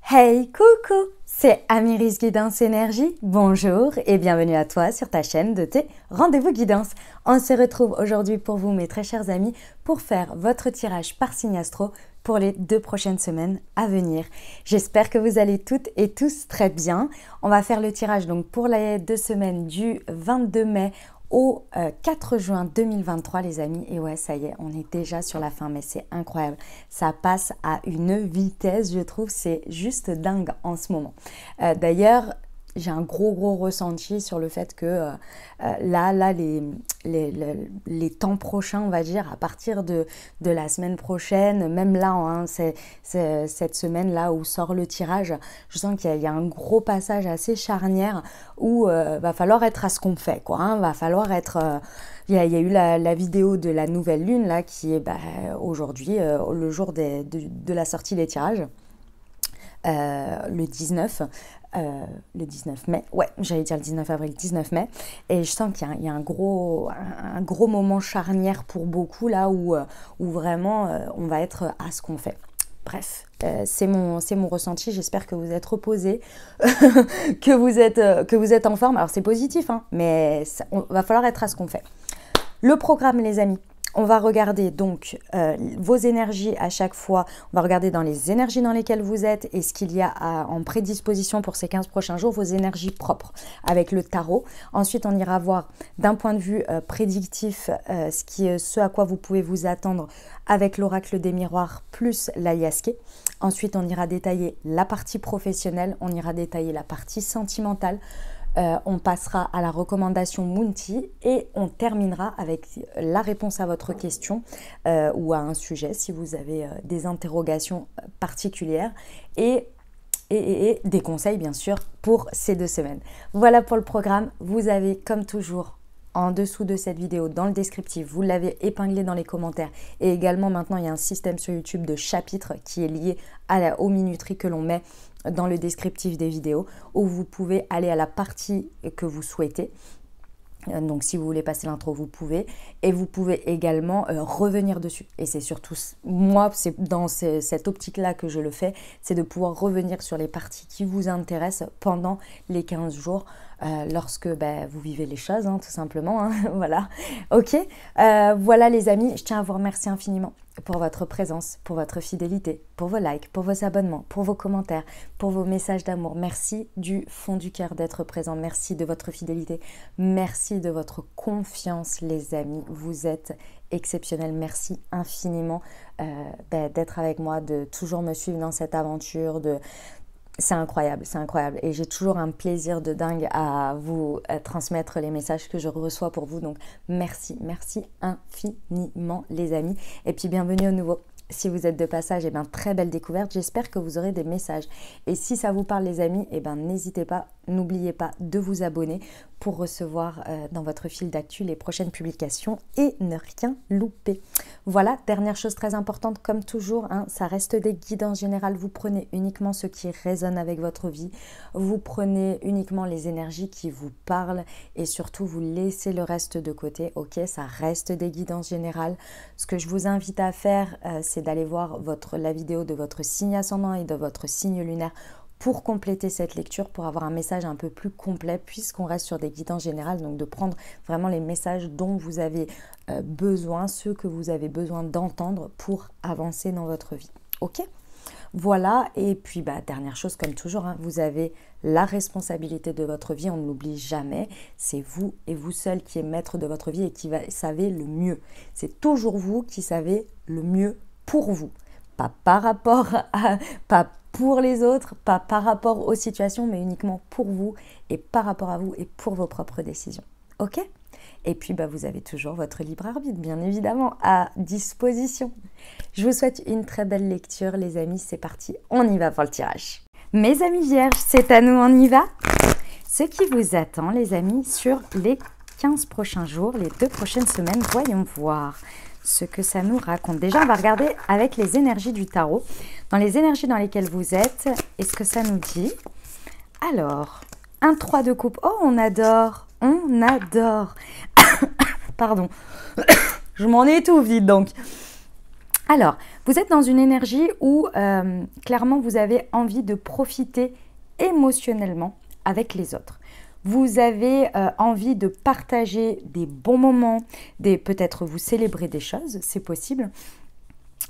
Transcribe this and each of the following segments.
Hey, coucou, c'est Amiris Guidance Énergie. Bonjour et bienvenue à toi sur ta chaîne de tes rendez-vous guidance. On se retrouve aujourd'hui pour vous, mes très chers amis, pour faire votre tirage par signe astro pour les 2 prochaines semaines à venir. J'espère que vous allez toutes et tous très bien. On va faire le tirage donc pour les 2 semaines du 22 mai au 4 juin 2023 les amis, et ouais ça y est, on est déjà sur la fin, mais c'est incroyable, ça passe à une vitesse, je trouve, c'est juste dingue en ce moment. D'ailleurs, j'ai un gros ressenti sur le fait que les temps prochains, on va dire, à partir de la semaine prochaine, même là, hein, c'est cette semaine-là où sort le tirage, je sens qu'il y a un gros passage assez charnière où va falloir être à ce qu'on fait, quoi, hein, va falloir être... Il y a eu la vidéo de la nouvelle lune, là, qui est aujourd'hui, le jour de la sortie des tirages. Le 19 mai, ouais, j'allais dire le 19 avril, 19 mai, et je sens qu'il y a un gros moment charnière pour beaucoup, là, où vraiment on va être à ce qu'on fait. Bref, c'est mon ressenti, j'espère que vous êtes reposés, que vous êtes en forme. Alors c'est positif, hein, mais va falloir être à ce qu'on fait. Le programme, les amis. On va regarder donc vos énergies à chaque fois. On va regarder dans les énergies dans lesquelles vous êtes et ce qu'il y a en prédisposition pour ces 15 prochains jours, vos énergies propres avec le tarot. Ensuite, on ira voir d'un point de vue prédictif ce à quoi vous pouvez vous attendre avec l'oracle des miroirs plus l'ayahuasca. Ensuite, on ira détailler la partie professionnelle, on ira détailler la partie sentimentale. On passera à la recommandation Mounty et on terminera avec la réponse à votre question ou à un sujet si vous avez des interrogations particulières et des conseils bien sûr pour ces 2 semaines. Voilà pour le programme. Vous avez comme toujours en dessous de cette vidéo, dans le descriptif, vous l'avez épinglé dans les commentaires. Et également, maintenant, il y a un système sur YouTube de chapitres qui est lié aux minuteries que l'on met dans le descriptif des vidéos, où vous pouvez aller à la partie que vous souhaitez. Donc, si vous voulez passer l'intro, vous pouvez. Et vous pouvez également revenir dessus. Et c'est surtout, moi, c'est dans cette optique-là que je le fais, c'est de pouvoir revenir sur les parties qui vous intéressent pendant les 15 jours, lorsque vous vivez les choses, hein, tout simplement. Hein, voilà. Ok. Voilà, les amis, je tiens à vous remercier infiniment pour votre présence, pour votre fidélité, pour vos likes, pour vos abonnements, pour vos commentaires, pour vos messages d'amour. Merci du fond du cœur d'être présent. Merci de votre fidélité. Merci de votre confiance, les amis. Vous êtes exceptionnels. Merci infiniment d'être avec moi, de toujours me suivre dans cette aventure, c'est incroyable, c'est incroyable. Et j'ai toujours un plaisir de dingue à vous transmettre les messages que je reçois pour vous. Donc, merci infiniment, les amis. Et puis, bienvenue au nouveau. Si vous êtes de passage, très belle découverte. J'espère que vous aurez des messages. Et si ça vous parle, les amis, n'hésitez pas, n'oubliez pas de vous abonner pour recevoir dans votre fil d'actu les prochaines publications et ne rien louper. Voilà, dernière chose très importante, comme toujours, hein, ça reste des guides en général. Vous prenez uniquement ce qui résonne avec votre vie. Vous prenez uniquement les énergies qui vous parlent et surtout, vous laissez le reste de côté. Ok, ça reste des guides en général. Ce que je vous invite à faire, c'est d'aller voir la vidéo de votre signe ascendant et de votre signe lunaire pour compléter cette lecture, pour avoir un message un peu plus complet, puisqu'on reste sur des guides en général, donc de prendre vraiment les messages dont vous avez besoin, ceux que vous avez besoin d'entendre pour avancer dans votre vie. Ok ? Voilà, et puis dernière chose, comme toujours, hein, vous avez la responsabilité de votre vie, on ne l'oublie jamais, c'est vous et vous seul qui êtes maître de votre vie et qui savez le mieux. C'est toujours vous qui savez le mieux pour vous, pas par rapport pas pour les autres, pas par rapport aux situations, mais uniquement pour vous et par rapport à vous et pour vos propres décisions. Ok ? Et puis, vous avez toujours votre libre arbitre, bien évidemment, à disposition. Je vous souhaite une très belle lecture, les amis. C'est parti, on y va pour le tirage. Mes amis vierges, c'est à nous, on y va. Ce qui vous attend, les amis, sur les 15 prochains jours, les 2 prochaines semaines, voyons voir ce que ça nous raconte. Déjà, on va regarder avec les énergies du tarot. Dans les énergies dans lesquelles vous êtes, est-ce que ça nous dit? Alors, un 3 de coupe. Oh, on adore. On adore. Pardon. Je m'en étouffe vite donc. Alors, vous êtes dans une énergie où clairement vous avez envie de profiter émotionnellement avec les autres. Vous avez envie de partager des bons moments, peut-être vous célébrer des choses, c'est possible,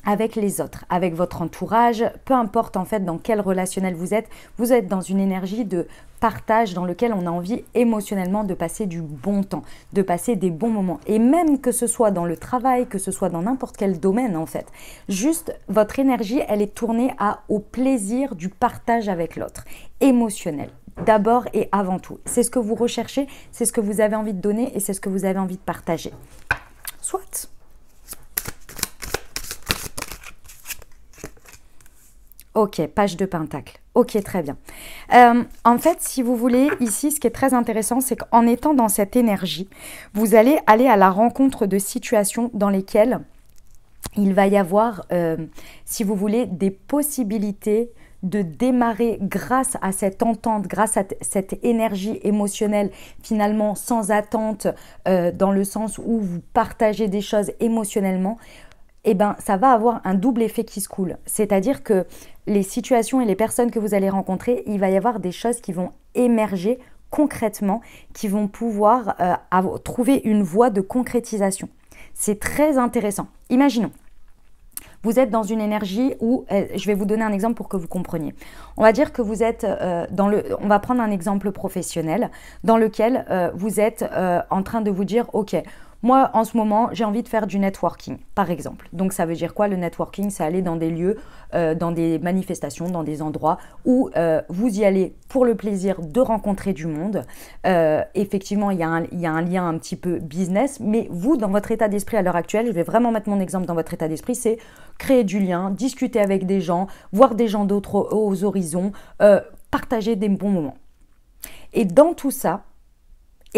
avec les autres, avec votre entourage, peu importe en fait dans quel relationnel vous êtes dans une énergie de partage dans lequel on a envie émotionnellement de passer du bon temps, de passer des bons moments. Et même que ce soit dans le travail, que ce soit dans n'importe quel domaine en fait, juste votre énergie, elle est tournée au plaisir du partage avec l'autre, émotionnel. D'abord et avant tout. C'est ce que vous recherchez, c'est ce que vous avez envie de donner et c'est ce que vous avez envie de partager. Soit. Ok, page de pentacle. Ok, très bien. En fait, si vous voulez, ici, ce qui est très intéressant, c'est qu'en étant dans cette énergie, vous allez aller à la rencontre de situations dans lesquelles il va y avoir, si vous voulez, des possibilités de démarrer grâce à cette entente, grâce à cette énergie émotionnelle, finalement sans attente, dans le sens où vous partagez des choses émotionnellement, eh ben, ça va avoir un double effet qui se coule. C'est-à-dire que les situations et les personnes que vous allez rencontrer, il va y avoir des choses qui vont émerger concrètement, qui vont pouvoir trouver une voie de concrétisation. C'est très intéressant. Imaginons, vous êtes dans une énergie où, je vais vous donner un exemple pour que vous compreniez. On va dire que vous êtes on va prendre un exemple professionnel dans lequel vous êtes en train de vous dire, ok, moi, en ce moment, j'ai envie de faire du networking, par exemple. Donc, ça veut dire quoi, le networking? C'est aller dans des lieux, dans des manifestations, dans des endroits où vous y allez pour le plaisir de rencontrer du monde. Effectivement, il y a un lien un petit peu business, mais vous, dans votre état d'esprit à l'heure actuelle, je vais vraiment mettre mon exemple dans votre état d'esprit, c'est créer du lien, discuter avec des gens, voir des gens d'autres aux horizons, partager des bons moments. Et dans tout ça,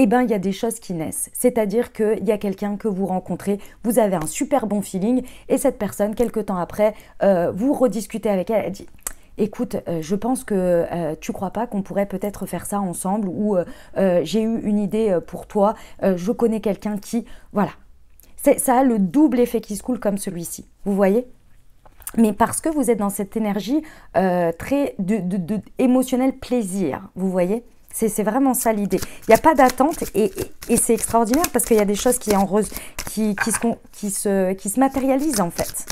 eh ben, il y a des choses qui naissent. C'est-à-dire qu'il y a quelqu'un que vous rencontrez, vous avez un super bon feeling et cette personne, quelques temps après, vous rediscutez avec elle, elle dit « Écoute, je pense que tu crois pas qu'on pourrait peut-être faire ça ensemble ou j'ai eu une idée pour toi, je connais quelqu'un qui… » Voilà. Ça a le double effet qui se coule comme celui-ci. Vous voyez ? Mais parce que vous êtes dans cette énergie très émotionnelle plaisir, vous voyez ? C'est vraiment ça l'idée. Il n'y a pas d'attente et c'est extraordinaire parce qu'il y a des choses qui se matérialisent en fait.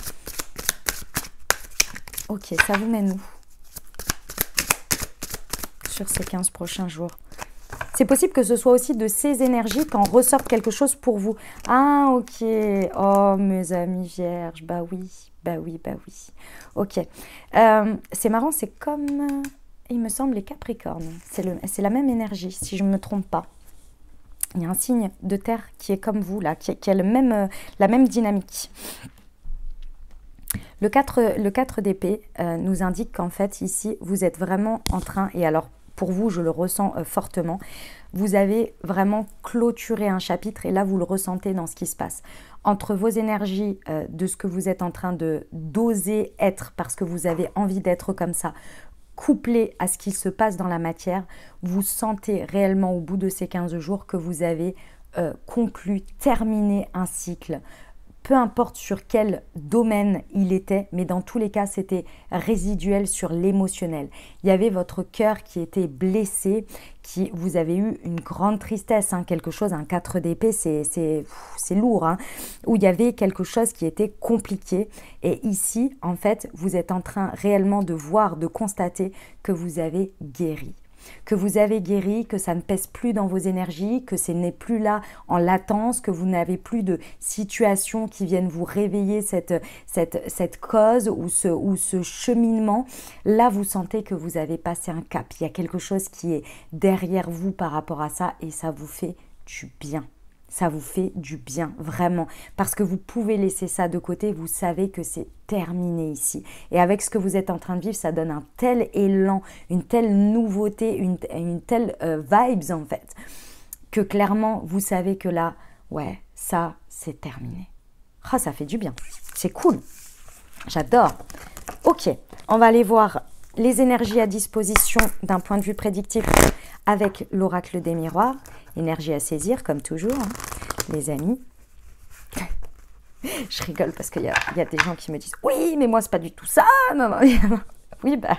Ok, ça vous mène où sur ces 15 prochains jours? C'est possible que ce soit aussi de ces énergies qu'en ressorte quelque chose pour vous. Ah, ok. Oh, mes amis vierges. Bah oui, bah oui, bah oui. Ok. C'est marrant, c'est comme… il me semble les Capricornes, c'est la même énergie, si je ne me trompe pas. Il y a un signe de terre qui est comme vous, là, qui a la même dynamique. Le 4 d'épée nous indique qu'en fait, ici, vous êtes vraiment en train, et alors pour vous, je le ressens fortement, vous avez vraiment clôturé un chapitre, et là, vous le ressentez dans ce qui se passe. Entre vos énergies, de ce que vous êtes en train d'oser être, parce que vous avez envie d'être comme ça, couplé à ce qui se passe dans la matière, vous sentez réellement au bout de ces 15 jours que vous avez conclu, terminé un cycle. Peu importe sur quel domaine il était, mais dans tous les cas, c'était résiduel sur l'émotionnel. Il y avait votre cœur qui était blessé, vous avez eu une grande tristesse, hein, quelque chose, un 4 d'épée, c'est lourd, hein, où il y avait quelque chose qui était compliqué. Et ici, en fait, vous êtes en train réellement de voir, de constater que vous avez guéri. Que vous avez guéri, que ça ne pèse plus dans vos énergies, que ce n'est plus là en latence, que vous n'avez plus de situations qui viennent vous réveiller cette cause ou ce cheminement. Là, vous sentez que vous avez passé un cap. Il y a quelque chose qui est derrière vous par rapport à ça et ça vous fait du bien. Ça vous fait du bien, vraiment. Parce que vous pouvez laisser ça de côté, vous savez que c'est terminé ici. Et avec ce que vous êtes en train de vivre, ça donne un tel élan, une telle nouveauté, une telle vibes en fait, que clairement, vous savez que là, ouais, ça, c'est terminé. Ah, ça fait du bien. C'est cool. J'adore. Ok, on va aller voir les énergies à disposition d'un point de vue prédictif avec l'oracle des miroirs. Énergie à saisir, comme toujours, hein, les amis. Je rigole parce qu'il y a des gens qui me disent « Oui, mais moi, c'est pas du tout ça. » Non, non. Oui, bah...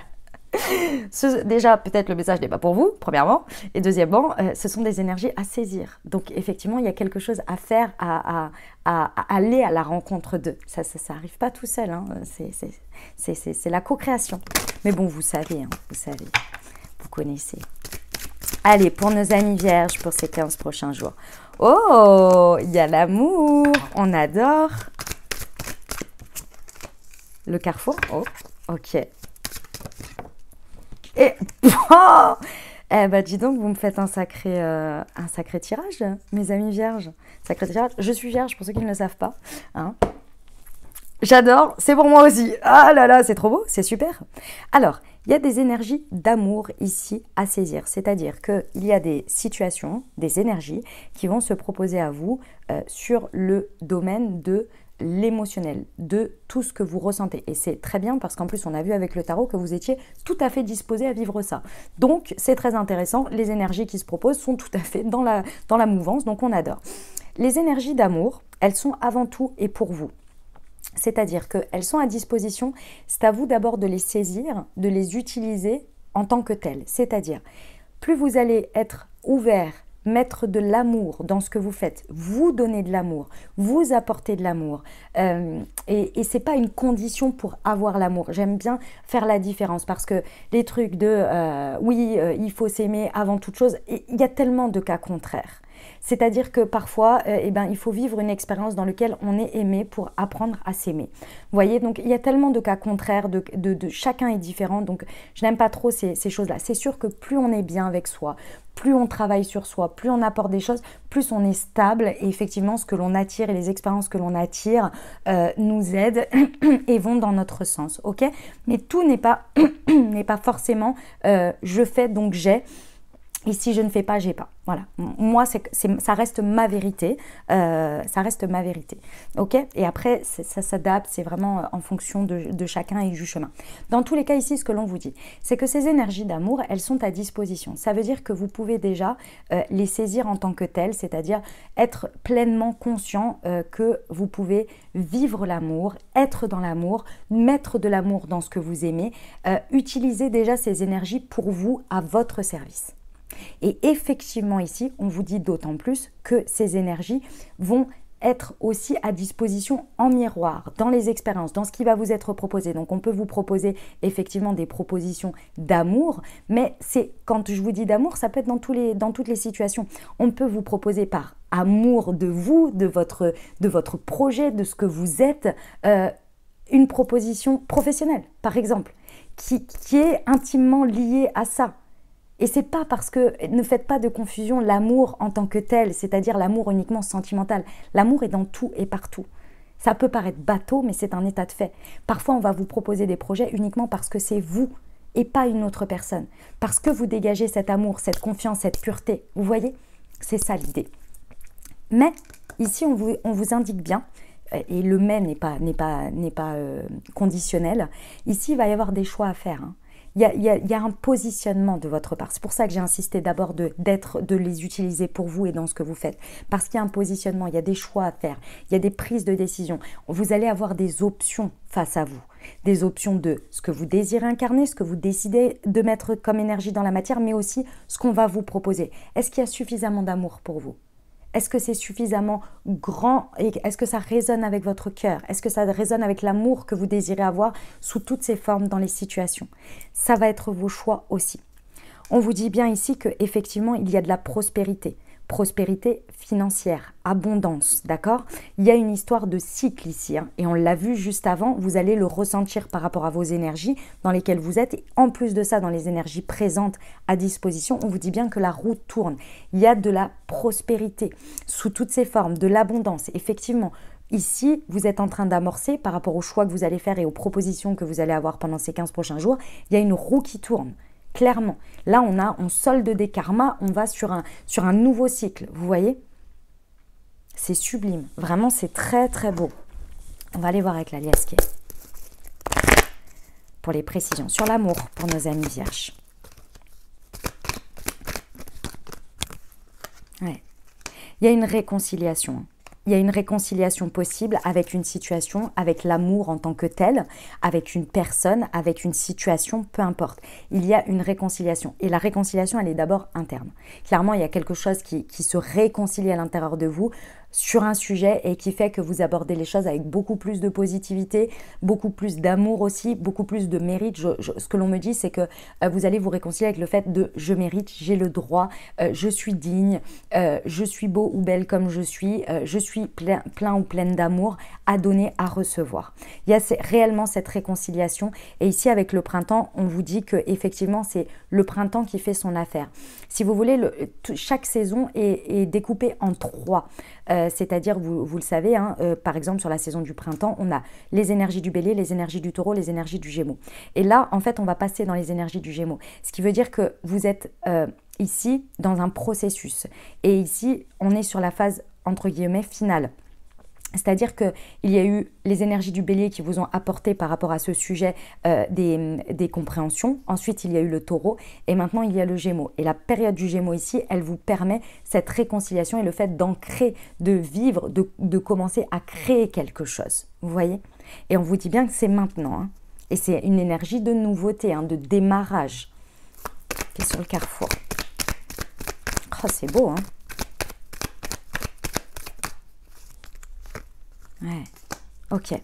Déjà, peut-être le message n'est pas pour vous, premièrement. Et deuxièmement, ce sont des énergies à saisir. Donc, effectivement, il y a quelque chose à faire, à aller à la rencontre d'eux. Ça n'arrive pas tout seul. Hein. C'est la co-création. Mais bon, vous savez, hein, vous connaissez. Allez, pour nos amis vierges, pour ces 15 prochains jours. Oh, il y a l'amour. On adore. Le carrefour. Oh, ok. Et oh eh ben, dis donc, vous me faites un sacré tirage, mes amis vierges. Sacré tirage. Je suis vierge, pour ceux qui ne le savent pas. Hein. J'adore, c'est pour moi aussi. Ah là là, c'est trop beau, c'est super. Alors, il y a des énergies d'amour ici à saisir. C'est-à-dire qu'il y a des situations, des énergies qui vont se proposer à vous sur le domaine de l'émotionnel, de tout ce que vous ressentez. Et c'est très bien parce qu'en plus, on a vu avec le tarot que vous étiez tout à fait disposé à vivre ça. Donc, c'est très intéressant. Les énergies qui se proposent sont tout à fait dans la mouvance, donc on adore. Les énergies d'amour, elles sont avant tout et pour vous. C'est-à-dire qu'elles sont à disposition. C'est à vous d'abord de les saisir, de les utiliser en tant que telles. C'est-à-dire, plus vous allez être ouvert, mettre de l'amour dans ce que vous faites, vous donner de l'amour, vous apporter de l'amour. Et ce n'est pas une condition pour avoir l'amour. J'aime bien faire la différence parce que les trucs de il faut s'aimer avant toute chose, il y a tellement de cas contraires. C'est-à-dire que parfois, il faut vivre une expérience dans laquelle on est aimé pour apprendre à s'aimer. Vous voyez, donc il y a tellement de cas contraires, chacun est différent, donc je n'aime pas trop ces choses-là. C'est sûr que plus on est bien avec soi, plus on travaille sur soi, plus on apporte des choses, plus on est stable et effectivement ce que l'on attire et les expériences que l'on attire nous aident et vont dans notre sens, ok? Mais tout n'est pas forcément je fais donc j'ai. Et si je ne fais pas, j'ai pas. Voilà. Moi, ça reste ma vérité. Ça reste ma vérité. OK? Et après, ça s'adapte. C'est vraiment en fonction de chacun et du chemin. Dans tous les cas, ici, ce que l'on vous dit, c'est que ces énergies d'amour, elles sont à disposition. Ça veut dire que vous pouvez déjà les saisir en tant que telles, c'est-à-dire être pleinement conscient que vous pouvez vivre l'amour, être dans l'amour, mettre de l'amour dans ce que vous aimez, utiliser déjà ces énergies pour vous, à votre service. Et effectivement ici, on vous dit d'autant plus que ces énergies vont être aussi à disposition en miroir, dans les expériences, dans ce qui va vous être proposé. Donc on peut vous proposer effectivement des propositions d'amour, mais quand je vous dis d'amour, ça peut être dans toutes les situations. On peut vous proposer par amour de vous, de votre projet, de ce que vous êtes, une proposition professionnelle, par exemple, qui est intimement liée à ça. Et c'est pas parce que, ne faites pas de confusion, l'amour en tant que tel, c'est-à-dire l'amour uniquement sentimental. L'amour est dans tout et partout. Ça peut paraître bateau, mais c'est un état de fait. Parfois, on va vous proposer des projets uniquement parce que c'est vous et pas une autre personne. Parce que vous dégagez cet amour, cette confiance, cette pureté. Vous voyez? C'est ça l'idée. Mais ici, on vous indique bien, et le mais n'est pas conditionnel. Ici, il va y avoir des choix à faire, hein. Il y a un positionnement de votre part. C'est pour ça que j'ai insisté d'abord de les utiliser pour vous et dans ce que vous faites. Parce qu'il y a un positionnement, il y a des choix à faire, il y a des prises de décision. Vous allez avoir des options face à vous. Des options de ce que vous désirez incarner, ce que vous décidez de mettre comme énergie dans la matière, mais aussi ce qu'on va vous proposer. Est-ce qu'il y a suffisamment d'amour pour vous ? Est-ce que c'est suffisamment grand et est-ce que ça résonne avec votre cœur? Est-ce que ça résonne avec l'amour que vous désirez avoir sous toutes ses formes dans les situations? Ça va être vos choix aussi. On vous dit bien ici qu'effectivement, il y a de la prospérité. Prospérité financière, abondance, d'accord? Il y a une histoire de cycle ici, hein, et on l'a vu juste avant, vous allez le ressentir par rapport à vos énergies dans lesquelles vous êtes, et en plus de ça, dans les énergies présentes à disposition, on vous dit bien que la roue tourne. Il y a de la prospérité sous toutes ses formes, de l'abondance, effectivement. Ici, vous êtes en train d'amorcer par rapport aux choix que vous allez faire et aux propositions que vous allez avoir pendant ces 15 prochains jours, il y a une roue qui tourne. Clairement, là on solde des karmas, on va sur un nouveau cycle, vous voyez? C'est sublime, vraiment c'est très très beau. On va aller voir avec la liasque pour les précisions sur l'amour pour nos amis vierges. Ouais. Il y a une réconciliation. il y a une réconciliation possible avec une situation, avec l'amour en tant que tel, avec une personne, avec une situation, peu importe. Il y a une réconciliation. Et la réconciliation, elle est d'abord interne. Clairement, il y a quelque chose qui se réconcilie à l'intérieur de vous sur un sujet et qui fait que vous abordez les choses avec beaucoup plus de positivité, beaucoup plus d'amour aussi, beaucoup plus de mérite. Ce que l'on me dit, c'est que vous allez vous réconcilier avec le fait de je mérite, j'ai le droit, je suis digne, je suis beau ou belle comme je suis plein ou pleine d'amour à donner, à recevoir. Il y a réellement cette réconciliation et ici avec le printemps, on vous dit que effectivement c'est le printemps qui fait son affaire. Si vous voulez, chaque saison est découpée en 3. C'est-à-dire, vous le savez, hein, par exemple sur la saison du printemps, on a les énergies du Bélier, les énergies du Taureau, les énergies du Gémeaux. Et là, en fait, on va passer dans les énergies du Gémeaux. Ce qui veut dire que vous êtes ici dans un processus. Et ici, on est sur la phase, entre guillemets, finale. C'est-à-dire qu'il y a eu les énergies du Bélier qui vous ont apporté par rapport à ce sujet des compréhensions. Ensuite, il y a eu le Taureau et maintenant, il y a le Gémeaux. Et la période du Gémeaux ici, elle vous permet cette réconciliation et le fait d'ancrer, de vivre, de commencer à créer quelque chose. Vous voyez? Et on vous dit bien que c'est maintenant. Hein. Et c'est une énergie de nouveauté, hein, de démarrage qui est sur le carrefour. Oh, c'est beau, hein? Ouais, ok.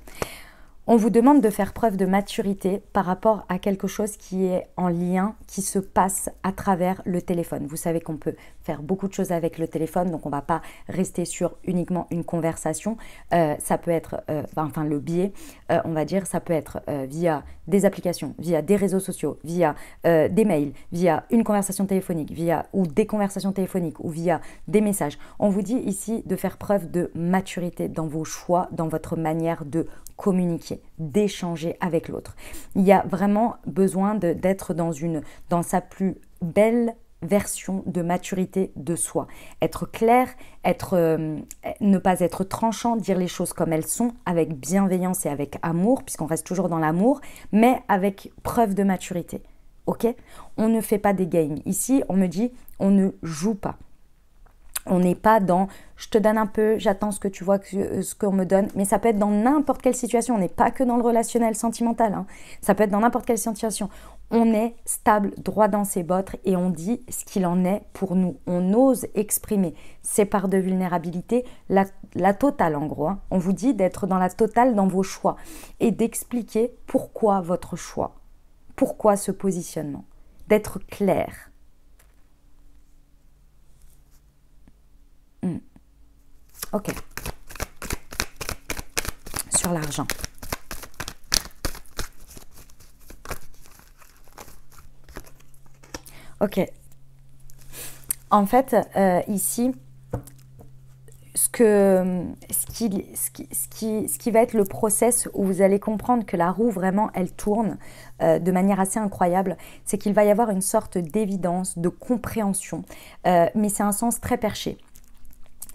On vous demande de faire preuve de maturité par rapport à quelque chose qui est en lien, qui se passe à travers le téléphone. Vous savez qu'on peut faire beaucoup de choses avec le téléphone, donc on ne va pas rester sur uniquement une conversation. Ça peut être, enfin le biais, on va dire, ça peut être via des applications, via des réseaux sociaux, via des mails, via une conversation téléphonique, ou des conversations téléphoniques, ou via des messages. On vous dit ici de faire preuve de maturité dans vos choix, dans votre manière de communiquer, d'échanger avec l'autre. Il y a vraiment besoin d'être dans sa plus belle version de maturité de soi. Être clair, ne pas être tranchant, dire les choses comme elles sont, avec bienveillance et avec amour, puisqu'on reste toujours dans l'amour, mais avec preuve de maturité. Ok? On ne fait pas des games. Ici, on me dit, on ne joue pas. On n'est pas dans « je te donne un peu, j'attends ce que tu vois, ce qu'on me donne ». Mais ça peut être dans n'importe quelle situation. On n'est pas que dans le relationnel sentimental. Hein. Ça peut être dans n'importe quelle situation. On est stable, droit dans ses bottes et on dit ce qu'il en est pour nous. On ose exprimer ses parts de vulnérabilité, la totale en gros. Hein. On vous dit d'être dans la totale dans vos choix et d'expliquer pourquoi votre choix, pourquoi ce positionnement, d'être clair. Ok. Sur l'argent. Ok. En fait, ici, ce qui va être le process où vous allez comprendre que la roue, vraiment, elle tourne de manière assez incroyable, c'est qu'il va y avoir une sorte d'évidence, de compréhension, mais c'est un sens très perché.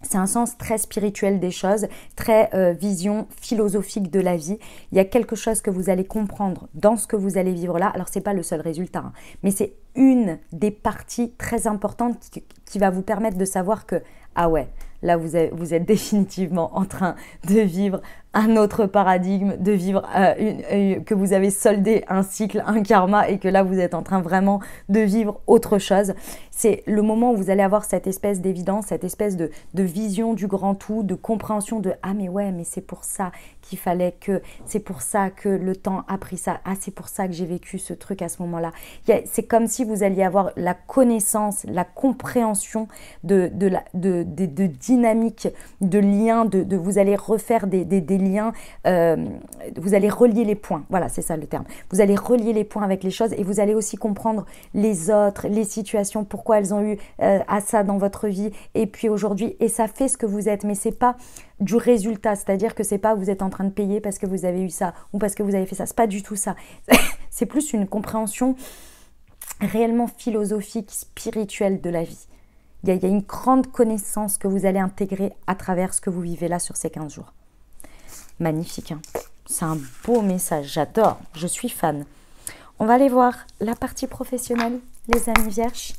C'est un sens très spirituel des choses, très vision philosophique de la vie. Il y a quelque chose que vous allez comprendre dans ce que vous allez vivre là. Alors, ce n'est pas le seul résultat, hein, mais c'est une des parties très importantes qui va vous permettre de savoir que, ah ouais, là, vous êtes définitivement en train de vivre un autre paradigme, de vivre que vous avez soldé un cycle, un karma et que là, vous êtes en train vraiment de vivre autre chose. C'est le moment où vous allez avoir cette espèce d'évidence, cette espèce de vision du grand tout, de compréhension de « Ah mais ouais, mais c'est pour ça qu'il fallait que… C'est pour ça que le temps a pris ça. Ah, c'est pour ça que j'ai vécu ce truc à ce moment-là. » C'est comme si vous alliez avoir la connaissance, la compréhension de dynamique, de liens, vous allez refaire des liens, vous allez relier les points. Voilà, c'est ça le terme. Vous allez relier les points avec les choses et vous allez aussi comprendre les autres, les situations, pourquoi elles ont eu à ça dans votre vie et puis aujourd'hui, et ça fait ce que vous êtes, mais c'est pas du résultat, c'est-à-dire que c'est pas vous êtes en train de payer parce que vous avez eu ça ou parce que vous avez fait ça, c'est pas du tout ça. C'est plus une compréhension réellement philosophique, spirituelle de la vie. Il y a une grande connaissance que vous allez intégrer à travers ce que vous vivez là sur ces 15 jours. Magnifique, hein? C'est un beau message, j'adore, je suis fan. On va aller voir la partie professionnelle, les amis vierges.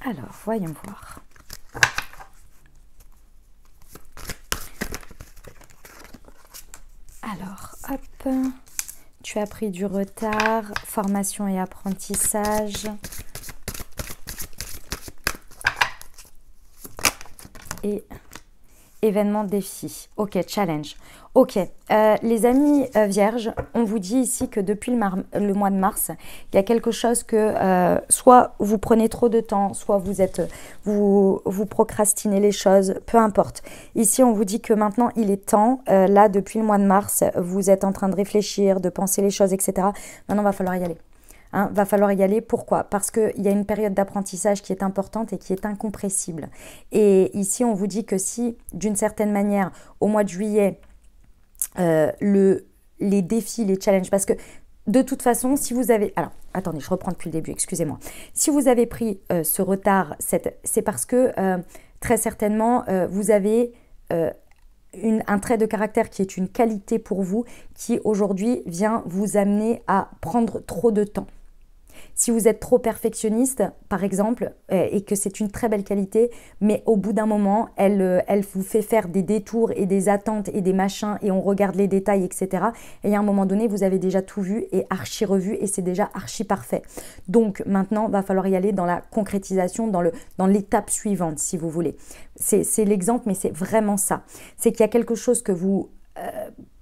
Alors, voyons voir. Alors, hop. Tu as pris du retard. Formation et apprentissage. Et événement défi. Ok, challenge. Ok, les amis vierges, on vous dit ici que depuis le mois de mars, il y a quelque chose que soit vous prenez trop de temps, soit vous procrastinez les choses, peu importe. Ici, on vous dit que maintenant, il est temps. Là, depuis le mois de mars, vous êtes en train de réfléchir, de penser les choses, etc. Maintenant, il va falloir y aller. Va falloir y aller. Pourquoi? Parce qu'il y a une période d'apprentissage qui est importante et qui est incompressible. Et ici, on vous dit que si, d'une certaine manière, au mois de juillet, les défis, les challenges, parce que de toute façon, si vous avez... Alors, attendez, je reprends depuis le début, excusez-moi. Si vous avez pris ce retard, c'est parce que très certainement, vous avez... un trait de caractère qui est une qualité pour vous, qui aujourd'hui vient vous amener à prendre trop de temps. Si vous êtes trop perfectionniste, par exemple, et que c'est une très belle qualité, mais au bout d'un moment, elle vous fait faire des détours et des attentes et des machins, et on regarde les détails, etc. Et à un moment donné, vous avez déjà tout vu et archi revu, et c'est déjà archi parfait. Donc maintenant, il va falloir y aller dans la concrétisation, dans l'étape suivante, si vous voulez. C'est l'exemple, mais c'est vraiment ça. C'est qu'il y a quelque chose que vous...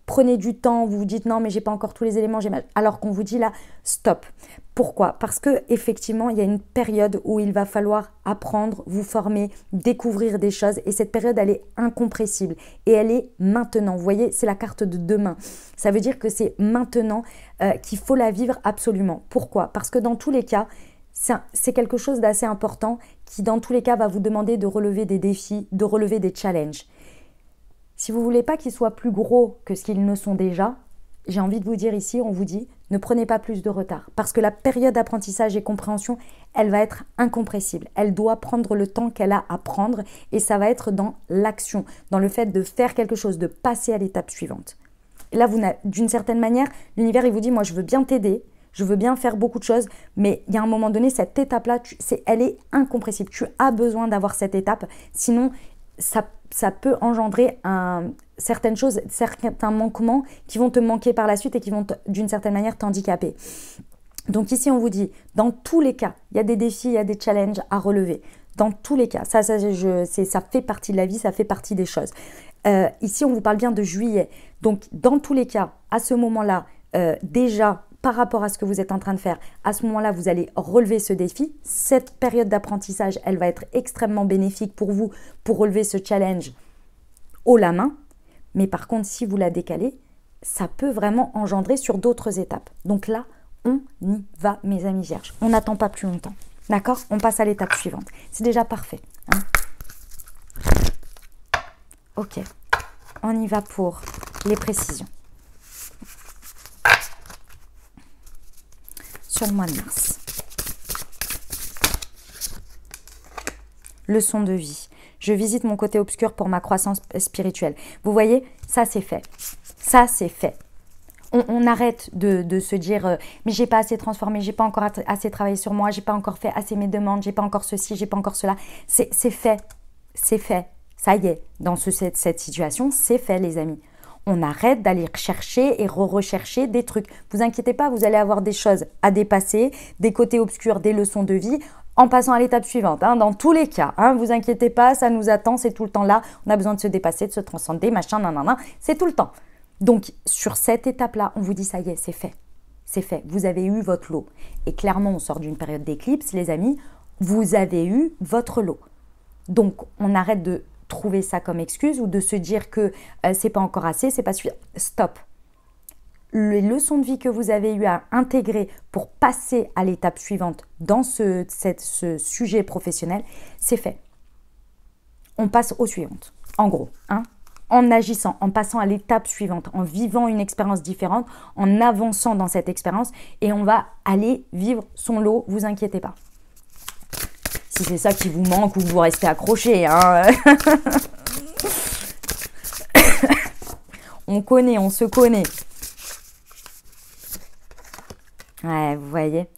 prenez du temps, vous vous dites non mais j'ai pas encore tous les éléments, alors qu'on vous dit là stop. Pourquoi? Parce que effectivement il y a une période où il va falloir apprendre, vous former, découvrir des choses, et cette période elle est incompressible et elle est maintenant. Vous voyez, c'est la carte de demain. Ça veut dire que c'est maintenant qu'il faut la vivre absolument. Pourquoi? Parce que dans tous les cas, c'est quelque chose d'assez important qui dans tous les cas va vous demander de relever des défis, de relever des challenges. Si vous ne voulez pas qu'ils soient plus gros que ce qu'ils ne sont déjà, j'ai envie de vous dire ici, on vous dit, ne prenez pas plus de retard. Parce que la période d'apprentissage et compréhension, elle va être incompressible. Elle doit prendre le temps qu'elle a à prendre, et ça va être dans l'action, dans le fait de faire quelque chose, de passer à l'étape suivante. Et là, d'une certaine manière, l'univers, il vous dit, moi, je veux bien t'aider, je veux bien faire beaucoup de choses, mais il y a un moment donné, cette étape-là, elle est incompressible. Tu as besoin d'avoir cette étape, sinon... Ça peut engendrer certaines choses, certains manquements qui vont te manquer par la suite et qui vont d'une certaine manière t'handicaper. Donc ici, on vous dit, dans tous les cas, il y a des défis, il y a des challenges à relever. Dans tous les cas, ça fait partie de la vie, ça fait partie des choses. Ici, on vous parle bien de juillet. Donc, dans tous les cas, à ce moment-là, déjà... par rapport à ce que vous êtes en train de faire, à ce moment-là, vous allez relever ce défi. Cette période d'apprentissage, elle va être extrêmement bénéfique pour vous, pour relever ce challenge haut la main. Mais par contre, si vous la décalez, ça peut vraiment engendrer sur d'autres étapes. Donc là, on y va, mes amis vierges. On n'attend pas plus longtemps. D'accord? On passe à l'étape suivante. C'est déjà parfait. Hein? Ok. On y va pour les précisions. Sur le mois de mars. Leçon de vie. Je visite mon côté obscur pour ma croissance spirituelle. Vous voyez, ça c'est fait. Ça c'est fait. On arrête de se dire mais j'ai pas assez transformé, j'ai pas encore assez travaillé sur moi, j'ai pas encore fait assez mes demandes, j'ai pas encore ceci, j'ai pas encore cela. C'est fait. C'est fait. Ça y est. Dans cette situation, c'est fait, les amis. On arrête d'aller chercher et rechercher des trucs. Vous inquiétez pas, vous allez avoir des choses à dépasser, des côtés obscurs, des leçons de vie, en passant à l'étape suivante. Hein, dans tous les cas, hein, vous inquiétez pas, ça nous attend, c'est tout le temps là. On a besoin de se dépasser, de se transcender, machin, nanana, c'est tout le temps. Donc, sur cette étape-là, on vous dit ça y est, c'est fait. C'est fait. Vous avez eu votre lot. Et clairement, on sort d'une période d'éclipse, les amis. Vous avez eu votre lot. Donc, on arrête de trouver ça comme excuse ou de se dire que c'est pas encore assez, c'est pas suffisant. Stop. Les leçons de vie que vous avez eu à intégrer pour passer à l'étape suivante dans ce sujet professionnel, c'est fait. On passe aux suivantes. En gros, hein, en agissant, en passant à l'étape suivante, en vivant une expérience différente, en avançant dans cette expérience, et on va aller vivre son lot, vous inquiétez pas. Si c'est ça qui vous manque ou que vous restez accroché, hein. On connaît, on se connaît. Ouais, vous voyez.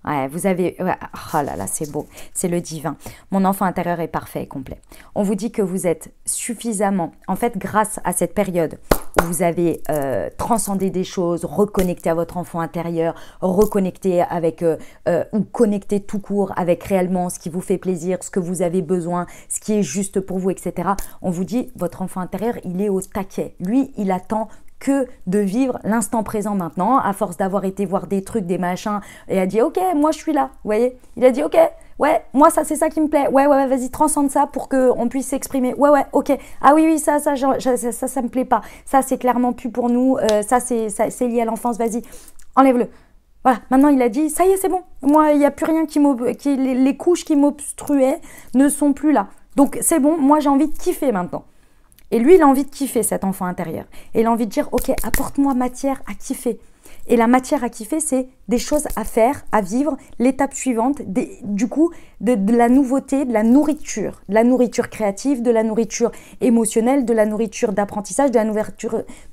Ouais, vous avez... ouais, oh là là, c'est beau. C'est le divin. Mon enfant intérieur est parfait et complet. On vous dit que vous êtes suffisamment... En fait, grâce à cette période où vous avez transcendé des choses, reconnecté à votre enfant intérieur, reconnecté avec... ou connecté tout court avec réellement ce qui vous fait plaisir, ce que vous avez besoin, ce qui est juste pour vous, etc. On vous dit, votre enfant intérieur, il est au taquet. Lui, il attend que de vivre l'instant présent maintenant, à force d'avoir été voir des trucs, des machins, et a dit ok, moi je suis là, vous voyez, il a dit ok, ouais, moi ça c'est ça qui me plaît, ouais, vas-y, transcende ça pour qu'on puisse s'exprimer, ouais, ok, ah oui, ça me plaît pas, ça c'est clairement plus pour nous, ça c'est lié à l'enfance, vas-y, enlève-le. Voilà, maintenant il a dit, ça y est, c'est bon, moi il n'y a plus rien les couches qui m'obstruaient ne sont plus là, donc c'est bon, moi j'ai envie de kiffer maintenant. Et lui, il a envie de kiffer, cet enfant intérieur. Et il a envie de dire, ok, apporte-moi matière à kiffer. Et la matière à kiffer, c'est des choses à faire, à vivre. L'étape suivante, du coup, de la nouveauté, de la nourriture créative, de la nourriture émotionnelle, de la nourriture d'apprentissage, de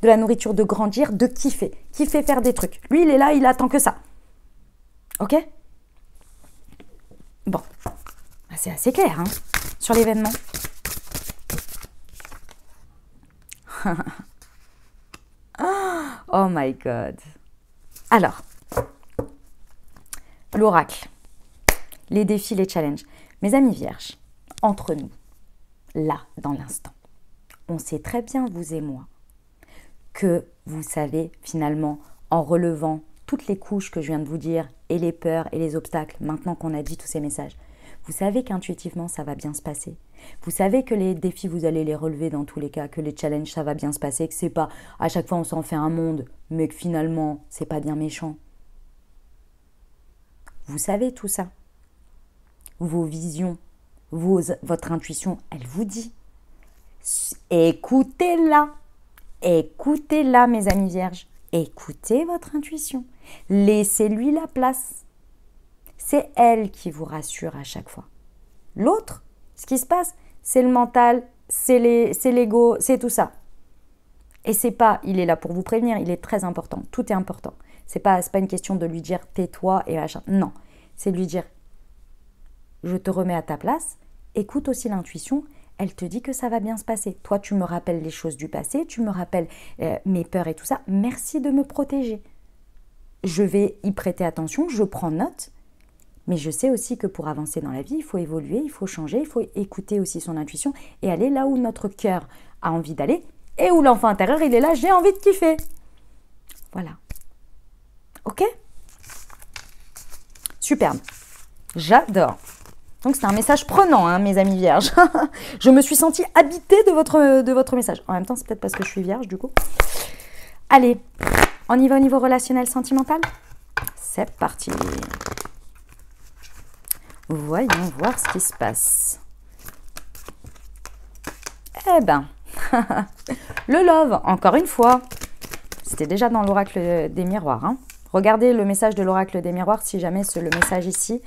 la nourriture de grandir, de kiffer. Kiffer faire des trucs. Lui, il est là, il attend que ça. Ok? Bon, c'est assez clair, hein, sur l'événement. Oh my God. Alors, l'oracle, les défis, les challenges. Mes amis vierges, entre nous, là, dans l'instant, on sait très bien, vous et moi, que vous savez finalement, en relevant toutes les couches que je viens de vous dire, et les peurs et les obstacles, maintenant qu'on a dit tous ces messages, vous savez qu'intuitivement, ça va bien se passer. Vous savez que les défis, vous allez les relever dans tous les cas, que les challenges, ça va bien se passer, que c'est pas à chaque fois on s'en fait un monde, mais que finalement, c'est pas bien méchant. Vous savez tout ça. Vos visions, votre intuition, elle vous dit. Écoutez-la. Écoutez-la, mes amis vierges. Écoutez votre intuition. Laissez-lui la place. C'est elle qui vous rassure à chaque fois. L'autre, ce qui se passe, c'est le mental, c'est l'ego, c'est tout ça. Et c'est pas, il est là pour vous prévenir, il est très important. Tout est important. C'est pas une question de lui dire tais-toi et machin. Non, c'est de lui dire je te remets à ta place, écoute aussi l'intuition, elle te dit que ça va bien se passer. Toi, tu me rappelles les choses du passé, tu me rappelles mes peurs et tout ça. Merci de me protéger. Je vais y prêter attention, je prends note. Mais je sais aussi que pour avancer dans la vie, il faut évoluer, il faut changer, il faut écouter aussi son intuition et aller là où notre cœur a envie d'aller et où l'enfant intérieur, il est là, j'ai envie de kiffer. Voilà. Ok? Superbe. J'adore. Donc c'est un message prenant, hein, mes amis vierges. Je me suis sentie habitée de votre message. En même temps, c'est peut-être parce que je suis vierge, du coup. Allez, on y va au niveau relationnel sentimental? C'est parti. Voyons voir ce qui se passe. Eh ben, le love, encore une fois. C'était déjà dans l'oracle des miroirs. Hein. Regardez le message de l'oracle des miroirs si jamais le message ici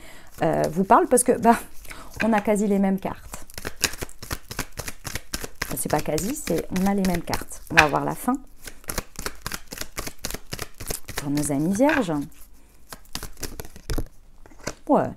vous parle. Parce que on a quasi les mêmes cartes. C'est pas quasi, on a les mêmes cartes. On va voir la fin. Pour nos amis vierges. Ouais.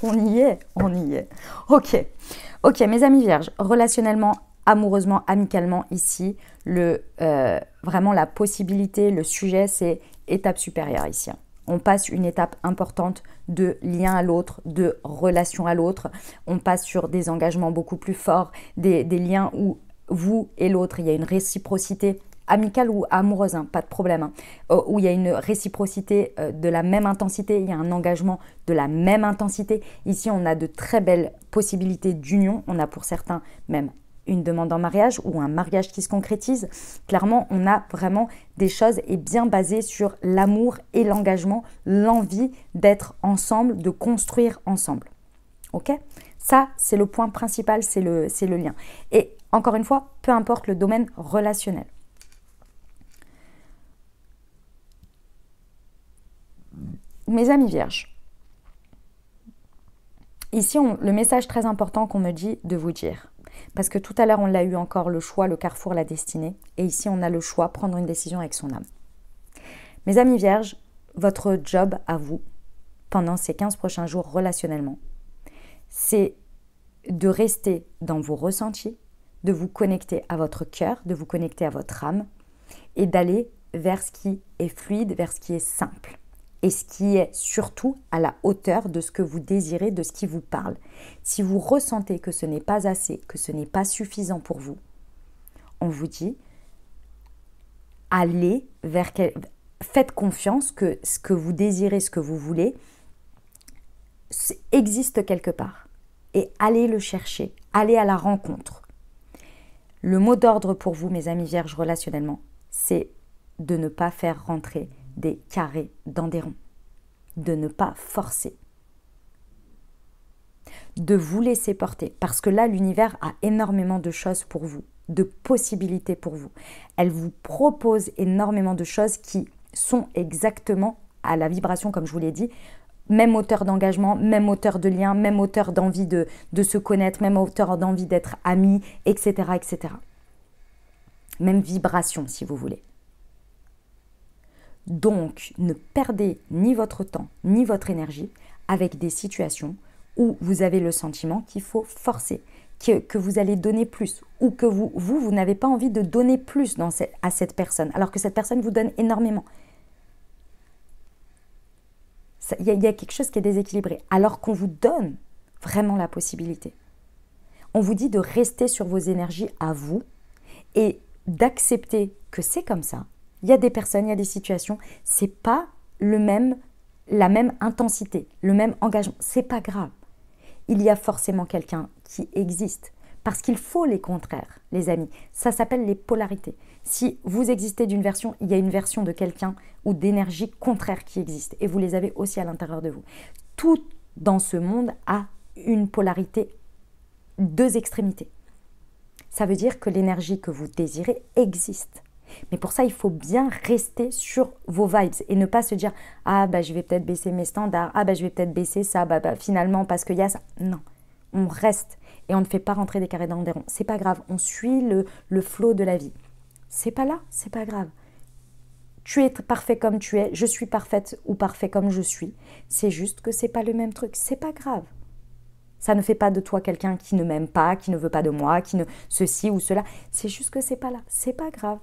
On y est. Ok, mes amis vierges, relationnellement, amoureusement, amicalement, ici, vraiment la possibilité, le sujet, c'est étape supérieure ici. On passe une étape importante de lien à l'autre, de relation à l'autre. On passe sur des engagements beaucoup plus forts, des liens où vous et l'autre, il y a une réciprocité amicale ou amoureuse, hein, pas de problème, hein, où il y a une réciprocité de la même intensité, il y a un engagement de la même intensité. Ici, on a de très belles possibilités d'union. On a pour certains même une demande en mariage ou un mariage qui se concrétise. Clairement, on a vraiment des choses et bien basées sur l'amour et l'engagement, l'envie d'être ensemble, de construire ensemble. Ok ? Ça, c'est le point principal, c'est le lien. Et encore une fois, peu importe le domaine relationnel. Mes amis vierges, ici, le message très important qu'on me dit de vous dire, parce que tout à l'heure, on l'a eu encore, le choix, le carrefour, la destinée, et ici, on a le choix, prendre une décision avec son âme. Mes amis vierges, votre job à vous, pendant ces 15 prochains jours relationnellement, c'est de rester dans vos ressentis, de vous connecter à votre cœur, de vous connecter à votre âme et d'aller vers ce qui est fluide, vers ce qui est simple et ce qui est surtout à la hauteur de ce que vous désirez, de ce qui vous parle. Si vous ressentez que ce n'est pas assez, que ce n'est pas suffisant pour vous, on vous dit, allez vers faites confiance que ce que vous désirez, ce que vous voulez, existe quelque part. Et allez le chercher, allez à la rencontre. Le mot d'ordre pour vous, mes amis vierges, relationnellement, c'est de ne pas faire rentrer des carrés dans des ronds, de ne pas forcer, de vous laisser porter, parce que là, l'univers a énormément de choses pour vous, de possibilités pour vous. Elle vous propose énormément de choses qui sont exactement à la vibration, comme je vous l'ai dit, même hauteur d'engagement, même hauteur de lien, même hauteur d'envie de se connaître, même hauteur d'envie d'être amis, etc., etc. Même vibration, si vous voulez. Donc, ne perdez ni votre temps, ni votre énergie avec des situations où vous avez le sentiment qu'il faut forcer, que vous allez donner plus, ou que vous n'avez pas envie de donner plus à cette personne, alors que cette personne vous donne énormément. Il y a quelque chose qui est déséquilibré, alors qu'on vous donne vraiment la possibilité. On vous dit de rester sur vos énergies à vous et d'accepter que c'est comme ça. Il y a des personnes, il y a des situations, c'est pas la même intensité, le même engagement, c'est pas grave. Il y a forcément quelqu'un qui existe, parce qu'il faut les contraires, les amis. Ça s'appelle les polarités. Si vous existez d'une version, il y a une version de quelqu'un ou d'énergie contraire qui existe, et vous les avez aussi à l'intérieur de vous. Tout dans ce monde a une polarité, deux extrémités. Ça veut dire que l'énergie que vous désirez existe. Mais pour ça, il faut bien rester sur vos vibes et ne pas se dire « Ah, bah, je vais peut-être baisser mes standards. Ah, bah, je vais peut-être baisser ça. Finalement, parce qu'il y a ça. » Non, on reste et on ne fait pas rentrer des carrés dans des ronds. C'est pas grave, on suit le flot de la vie. C'est pas là, c'est pas grave. Tu es parfait comme tu es, je suis parfaite ou parfait comme je suis. C'est juste que c'est pas le même truc. C'est pas grave. Ça ne fait pas de toi quelqu'un qui ne m'aime pas, qui ne veut pas de moi, qui ne ceci ou cela. C'est juste que c'est pas là. C'est pas grave.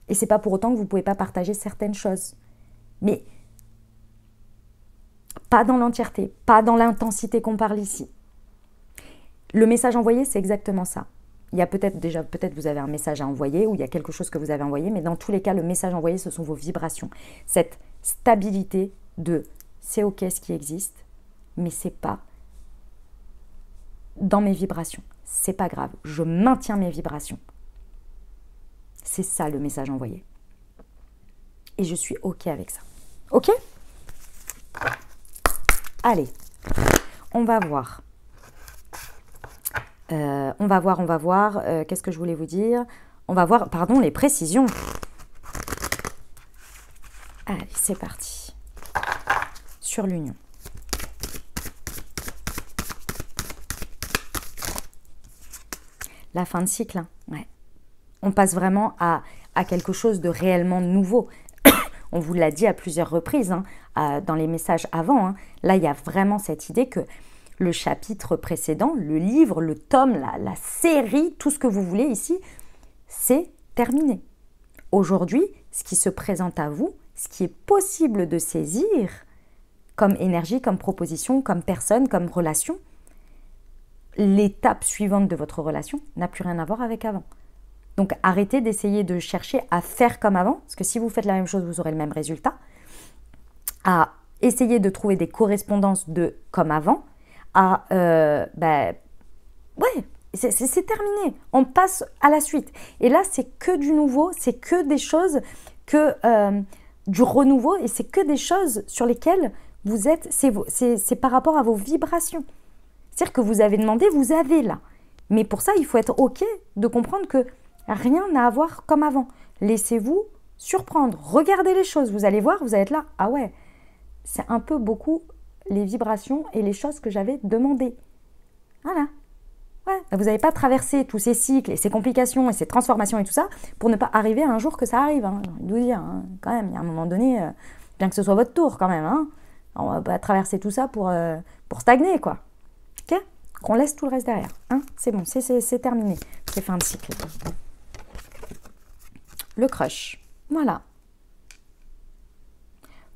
Et c'est pas pour autant que vous ne pouvez pas partager certaines choses. Mais pas dans l'entièreté, pas dans l'intensité qu'on parle ici. Le message envoyé, c'est exactement ça. Il y a peut-être vous avez un message à envoyer ou il y a quelque chose que vous avez envoyé, mais dans tous les cas, le message envoyé, ce sont vos vibrations. Cette stabilité de c'est ok ce qui existe, mais c'est pas dans mes vibrations. C'est pas grave, je maintiens mes vibrations. C'est ça le message envoyé. Et je suis ok avec ça. Ok ? Allez, on va voir. On va voir. Qu'est-ce que je voulais vous dire ? On va voir, les précisions. Allez, c'est parti. Sur l'union. La fin de cycle, hein. Ouais. On passe vraiment à quelque chose de réellement nouveau. On vous l'a dit à plusieurs reprises dans les messages avant. Hein. Là, il y a vraiment cette idée que le chapitre précédent, le livre, le tome, la série, tout ce que vous voulez ici, c'est terminé. Aujourd'hui, ce qui se présente à vous, ce qui est possible de saisir comme énergie, comme proposition, comme personne, comme relation, l'étape suivante de votre relation n'a plus rien à voir avec avant. Donc arrêtez d'essayer de chercher à faire comme avant, parce que si vous faites la même chose, vous aurez le même résultat. À essayer de trouver des correspondances de comme avant, c'est terminé. On passe à la suite. Et là, c'est que du nouveau, c'est que des choses, du renouveau, et c'est que des choses sur lesquelles vous êtes, c'est par rapport à vos vibrations. C'est-à-dire que vous avez demandé, vous avez là. Mais pour ça, il faut être ok de comprendre que rien n'a à voir comme avant. Laissez-vous surprendre. Regardez les choses. Vous allez voir, vous allez être là. Ah ouais, c'est un peu beaucoup les vibrations et les choses que j'avais demandées. Voilà. Ouais. Vous n'avez pas traversé tous ces cycles et ces complications et ces transformations et tout ça pour ne pas arriver à un jour que ça arrive. J'ai envie de vous dire, quand même, il y a un moment donné, Bien que ce soit votre tour quand même, hein. On va pas traverser tout ça pour stagner, quoi. Ok? Qu'on laisse tout le reste derrière. Hein? C'est bon, c'est terminé. C'est fin de cycle. Le crush. Voilà.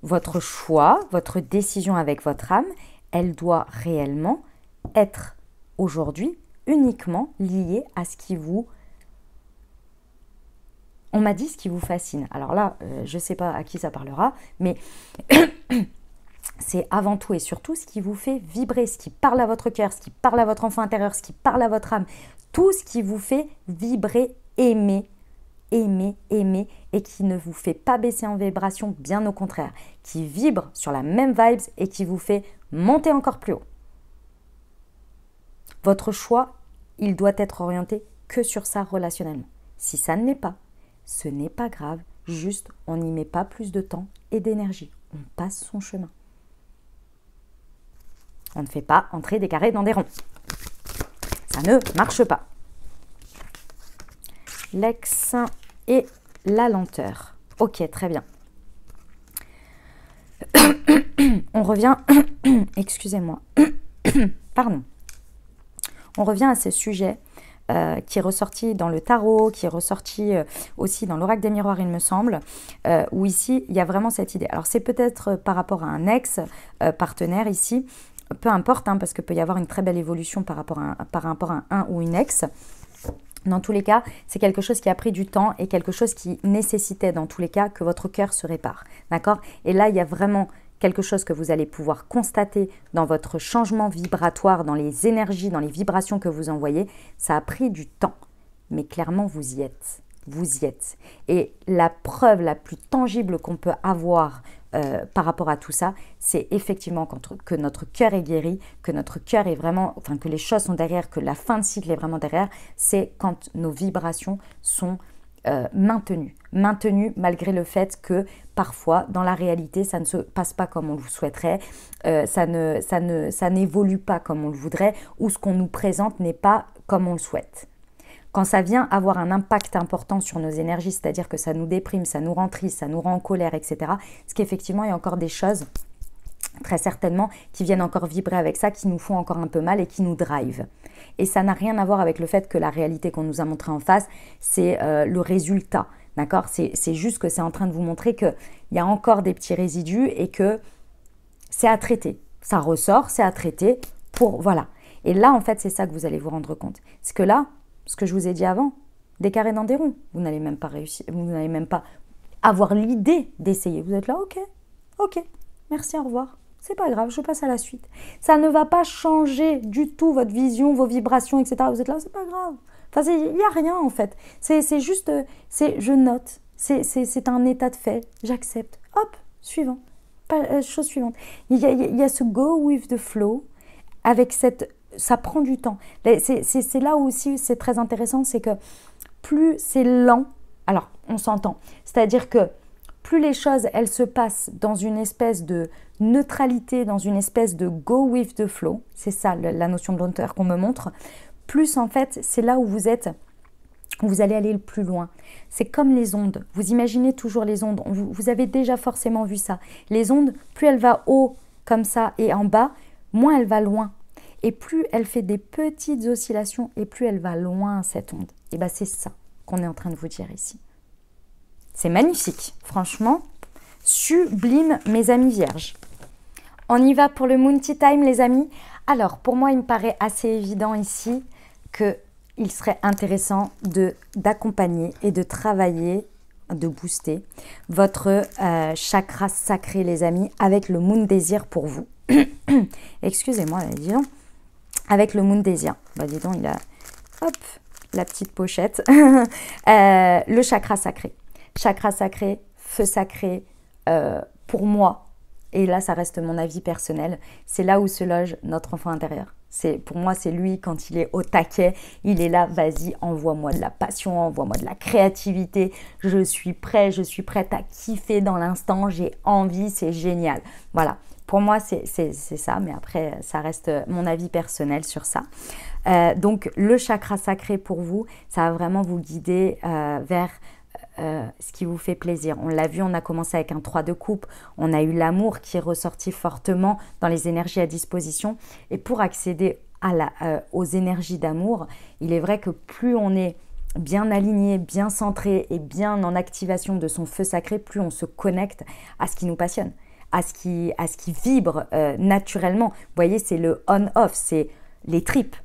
Votre choix, votre décision avec votre âme, elle doit réellement être aujourd'hui uniquement liée à ce qui vous... On m'a dit ce qui vous fascine. Alors là, je ne sais pas à qui ça parlera, mais c'est avant tout et surtout ce qui vous fait vibrer, ce qui parle à votre cœur, ce qui parle à votre enfant intérieur, ce qui parle à votre âme. Tout ce qui vous fait vibrer, aimer, et qui ne vous fait pas baisser en vibration, bien au contraire, qui vibre sur la même vibes et qui vous fait monter encore plus haut. Votre choix, il doit être orienté que sur ça relationnellement. Si ça ne l'est pas, ce n'est pas grave, juste on n'y met pas plus de temps et d'énergie. On passe son chemin. On ne fait pas entrer des carrés dans des ronds. Ça ne marche pas. L'ex et la lenteur. Ok, très bien. On revient... Excusez-moi. Pardon. On revient à ce sujet qui est ressorti dans le tarot, qui est ressorti aussi dans l'oracle des miroirs, il me semble, où ici, il y a vraiment cette idée. Alors, c'est peut-être par rapport à un ex-partenaire ici, peu importe, hein, parce que peut y avoir une très belle évolution par rapport à un ou une ex. Dans tous les cas, c'est quelque chose qui a pris du temps et quelque chose qui nécessitait dans tous les cas que votre cœur se répare. D'accord? Et là, il y a vraiment quelque chose que vous allez pouvoir constater dans votre changement vibratoire, dans les énergies, dans les vibrations que vous envoyez. Ça a pris du temps, mais clairement, vous y êtes. Vous y êtes. Et la preuve la plus tangible qu'on peut avoir par rapport à tout ça, c'est effectivement que notre cœur est guéri, que notre cœur est vraiment, enfin que les choses sont derrière, que la fin de cycle est vraiment derrière, c'est quand nos vibrations sont maintenues malgré le fait que parfois dans la réalité ça ne se passe pas comme on le souhaiterait, ça n'évolue pas comme on le voudrait, ou ce qu'on nous présente n'est pas comme on le souhaite. Quand ça vient avoir un impact important sur nos énergies, c'est-à-dire que ça nous déprime, ça nous rend triste, ça nous rend en colère, etc. Parce qu'effectivement, il y a encore des choses, très certainement, qui viennent encore vibrer avec ça, qui nous font encore un peu mal et qui nous drive. Et ça n'a rien à voir avec le fait que la réalité qu'on nous a montrée en face, c'est le résultat. D'accord? C'est juste que c'est en train de vous montrer qu'il y a encore des petits résidus et que c'est à traiter. Ça ressort, c'est à traiter pour... Voilà. Et là, en fait, c'est ça que vous allez vous rendre compte. C'est que là, ce que je vous ai dit avant, des carrés dans des ronds. Vous n'allez même pas réussir, vous n'allez même pas avoir l'idée d'essayer. Vous êtes là, ok, merci, au revoir. C'est pas grave, je passe à la suite. Ça ne va pas changer du tout votre vision, vos vibrations, etc. Vous êtes là, c'est pas grave. Enfin, il n'y a rien en fait. C'est juste, je note. C'est un état de fait. J'accepte. Hop, suivant. Chose suivante. Il y a ce go with the flow avec cette... Ça prend du temps. C'est là où aussi c'est très intéressant, c'est que plus c'est lent, alors on s'entend, c'est-à-dire que plus les choses, elles se passent dans une espèce de neutralité, dans une espèce de go with the flow, c'est ça la notion de lenteur qu'on me montre, plus en fait c'est là où vous êtes, où vous allez aller le plus loin. C'est comme les ondes, vous imaginez toujours les ondes, vous avez déjà forcément vu ça. Les ondes, plus elle va haut comme ça et en bas, moins elle va loin. Et plus elle fait des petites oscillations et plus elle va loin cette onde. Et bien c'est ça qu'on est en train de vous dire ici. C'est magnifique, franchement, sublime mes amis vierges. On y va pour le Moon Tea Time les amis. Alors pour moi il me paraît assez évident ici qu'il serait intéressant d'accompagner et de travailler, de booster votre chakra sacré les amis avec le Moon Désir pour vous. Excusez-moi, dis donc. Avec le Moon Désir. Bah dis donc, il a hop, la petite pochette. Le chakra sacré. Chakra sacré, feu sacré, pour moi, et là ça reste mon avis personnel, c'est là où se loge notre enfant intérieur. Pour moi, c'est lui, quand il est au taquet, il est là, vas-y, envoie-moi de la passion, envoie-moi de la créativité, je suis prête à kiffer dans l'instant, j'ai envie, c'est génial. Voilà. Pour moi, c'est ça, mais après, ça reste mon avis personnel sur ça. Donc, le chakra sacré pour vous, ça va vraiment vous guider vers ce qui vous fait plaisir. On l'a vu, on a commencé avec un 3 de coupe, on a eu l'amour qui est ressorti fortement dans les énergies à disposition. Et pour accéder aux énergies d'amour, il est vrai que plus on est bien aligné, bien centré et bien en activation de son feu sacré, plus on se connecte à ce qui nous passionne, à ce qui vibre naturellement. Vous voyez, c'est le on-off, c'est les tripes.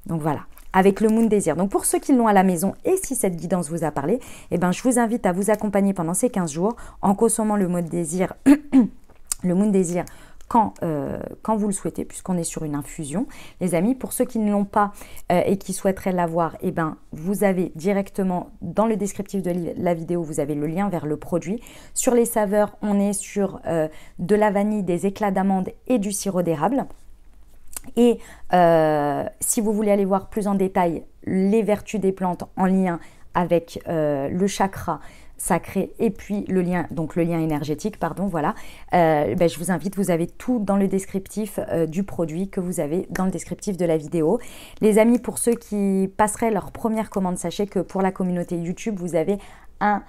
Donc voilà, avec le Moon Désir. Donc pour ceux qui l'ont à la maison et si cette guidance vous a parlé, eh ben, je vous invite à vous accompagner pendant ces 15 jours en consommant le Moon Désir, le Moon Désir quand vous le souhaitez, puisqu'on est sur une infusion. Les amis, pour ceux qui ne l'ont pas et qui souhaiteraient l'avoir, eh ben, vous avez directement dans le descriptif de la vidéo, vous avez le lien vers le produit. Sur les saveurs, on est sur de la vanille, des éclats d'amande et du sirop d'érable. Et si vous voulez aller voir plus en détail les vertus des plantes en lien avec le chakra sacré et puis le lien énergétique, pardon, voilà, je vous invite, vous avez tout dans le descriptif du produit que vous avez dans le descriptif de la vidéo. Les amis, pour ceux qui passeraient leur première commande, sachez que pour la communauté YouTube, vous avez un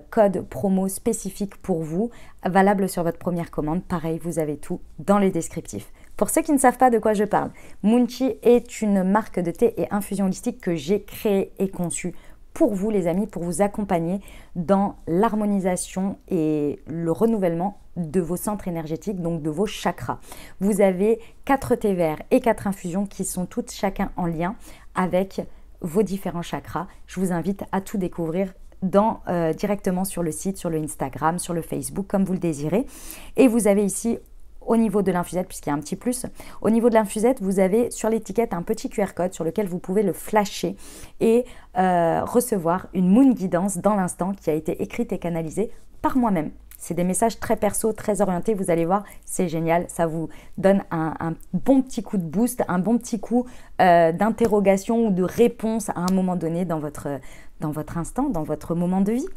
code promo spécifique pour vous, valable sur votre première commande. Pareil, vous avez tout dans le descriptif. Pour ceux qui ne savent pas de quoi je parle, Moonchi est une marque de thé et infusion holistique que j'ai créée et conçue pour vous les amis, pour vous accompagner dans l'harmonisation et le renouvellement de vos centres énergétiques, donc de vos chakras. Vous avez 4 thés verts et 4 infusions qui sont toutes chacun en lien avec vos différents chakras. Je vous invite à tout découvrir directement sur le site, sur le Instagram, sur le Facebook, comme vous le désirez. Et vous avez ici, au niveau de l'infusette, puisqu'il y a un petit plus, au niveau de l'infusette, vous avez sur l'étiquette un petit QR code sur lequel vous pouvez le flasher et recevoir une Moon Guidance dans l'instant qui a été écrite et canalisée par moi-même. C'est des messages très perso, très orientés, vous allez voir, c'est génial, ça vous donne un bon petit coup de boost, un bon petit coup d'interrogation ou de réponse à un moment donné dans votre instant, dans votre moment de vie.